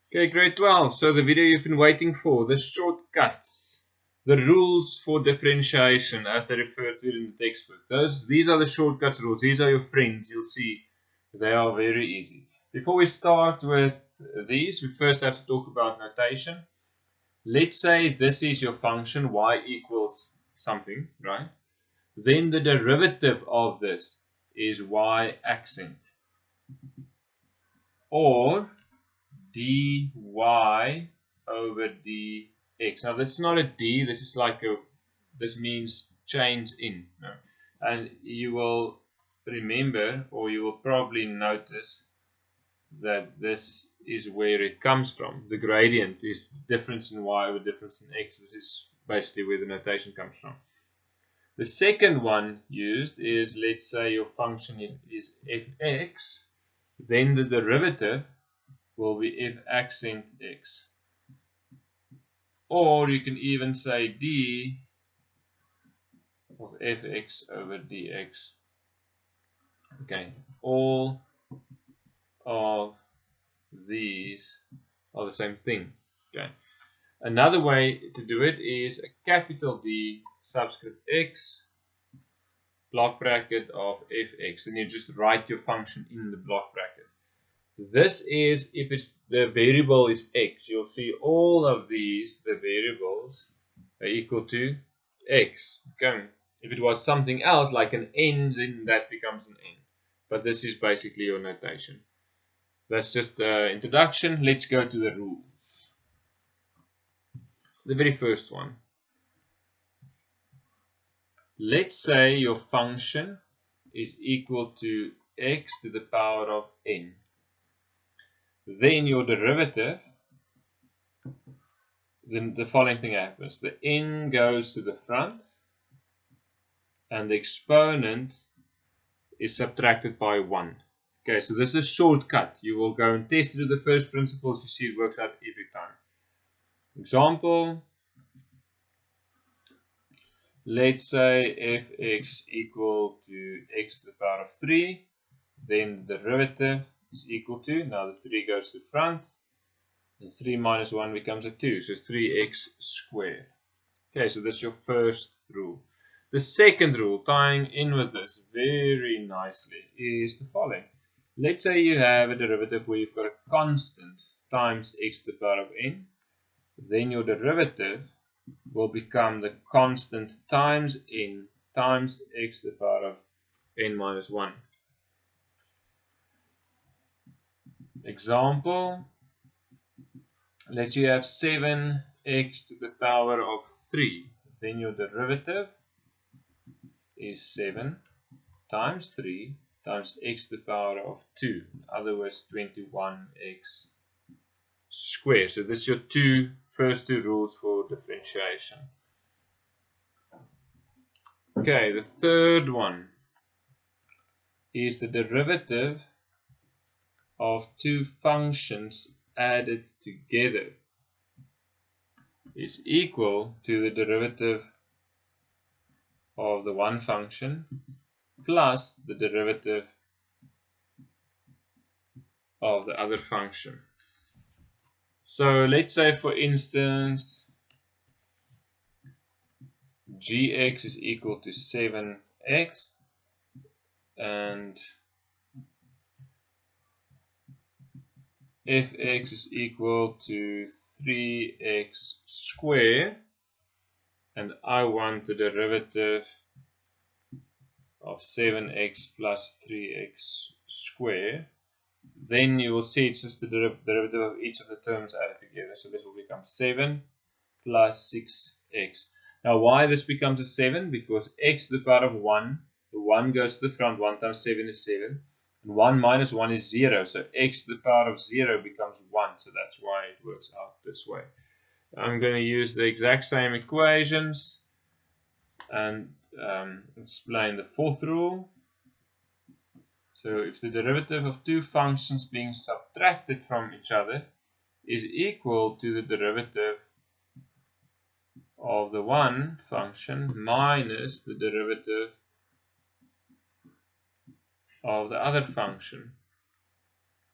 Okay, grade 12. So the video you've been waiting for, the shortcuts, the rules for differentiation as they refer to it in the textbook. These are the shortcuts rules. These are your friends. You'll see they are very easy. Before we start with these, we first have to talk about notation. Let's say this is your function, y equals something, right? Then the derivative of this is y accent, or dy over dx. Now that's not a d, this is like this means change in. No? And you will remember, or you will probably notice, that this is where it comes from. The gradient is difference in y over difference in x. This is basically where the notation comes from. The second one used is, let's say your function is fx, then the derivative will be f accent x. Or you can even say d of fx over dx. Okay, all of these are the same thing. Okay. Another way to do it is a capital D subscript x block bracket of fx, and you just write your function in the block bracket. This is if the variable is x. You'll see all of these, the variables, are equal to x. Okay. If it was something else like an n, then that becomes an n. But this is basically your notation. That's just the introduction. Let's go to the rules. The very first one. Let's say your function is equal to x to the power of n. Then your derivative, then the following thing happens. The n goes to the front and the exponent is subtracted by 1. Okay, so this is a shortcut. You will go and test it with the first principles. You see it works out every time. Example, let's say fx is equal to x to the power of 3. Then the derivative is equal to, now the 3 goes to the front, and 3 minus 1 becomes a 2, so 3x squared. Okay, so that's your first rule. The second rule, tying in with this very nicely, is the following. Let's say you have a derivative where you've got a constant times x to the power of n, then your derivative will become the constant times n times x to the power of n minus 1. Example, let's say you have 7x to the power of 3. Then your derivative is 7 times 3 times x to the power of 2. In other words, 21x squared. So this is your first two rules for differentiation. Okay, the third one is the derivative of two functions added together is equal to the derivative of the one function plus the derivative of the other function. So let's say, for instance, gx is equal to 7x and fx is equal to 3x squared, and I want the derivative of 7x plus 3x squared. Then you will see it's just the derivative of each of the terms added together. So this will become 7 plus 6x. Now why this becomes a 7? Because x to the power of 1, the 1 goes to the front, 1 times 7 is 7. And 1 minus 1 is 0, so x to the power of 0 becomes 1, so that's why it works out this way. I'm going to use the exact same equations and explain the fourth rule. So if the derivative of two functions being subtracted from each other is equal to the derivative of the one function minus the derivative of the other function.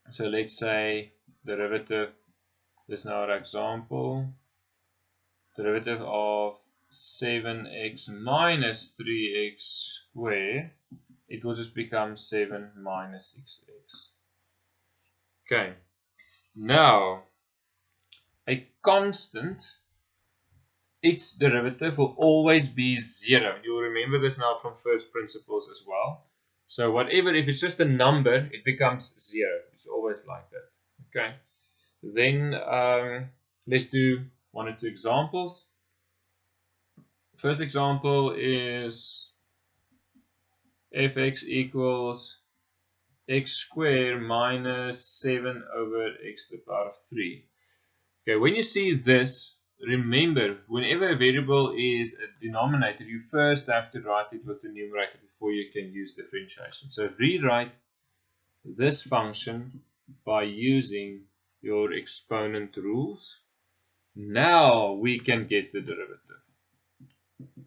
So let's say derivative This now our example. Derivative of 7x minus 3x squared, it will just become 7 minus 6x. Okay, now a constant, its derivative will always be 0. You'll remember this now from first principles as well. So whatever, if it's just a number, it becomes 0. It's always like that. Okay, then let's do one or two examples. First example is fx equals x squared minus 7 over x to the power of 3. Okay, when you see this, remember, whenever a variable is a denominator, you first have to write it with the numerator before you can use differentiation. So rewrite this function by using your exponent rules. Now we can get the derivative.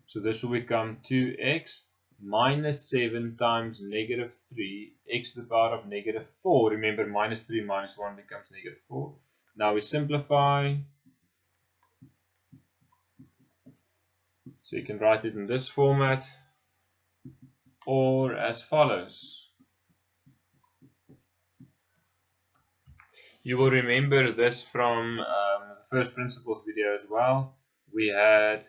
So this will become 2x minus 7 times negative 3, x to the power of negative 4. Remember, minus 3 minus 1 becomes negative 4. Now we simplify. So you can write it in this format or as follows. You will remember this from the first principles video as well. We had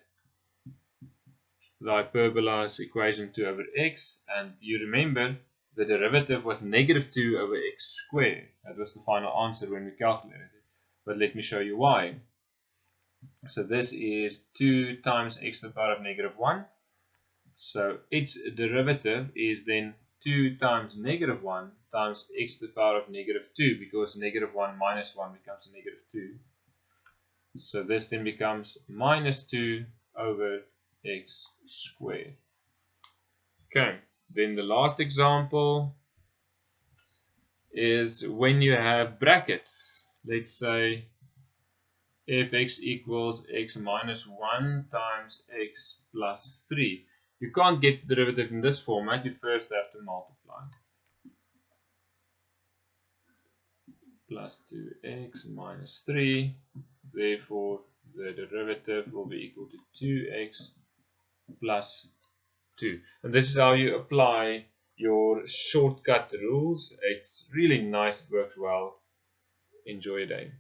the hyperbolized equation 2 over x, and you remember the derivative was negative 2 over x squared. That was the final answer when we calculated it. But let me show you why. So this is 2 times x to the power of negative 1. So its derivative is then 2 times negative 1 times x to the power of negative 2, because negative 1 minus 1 becomes a negative 2. So this then becomes minus 2 over x squared. Okay, then the last example is when you have brackets. Let's say fx equals x minus 1 times x plus 3. You can't get the derivative in this format, you first have to multiply. Plus 2x minus 3, therefore the derivative will be equal to 2x plus 2. And this is how you apply your shortcut rules. It's really nice, it works well. Enjoy your day.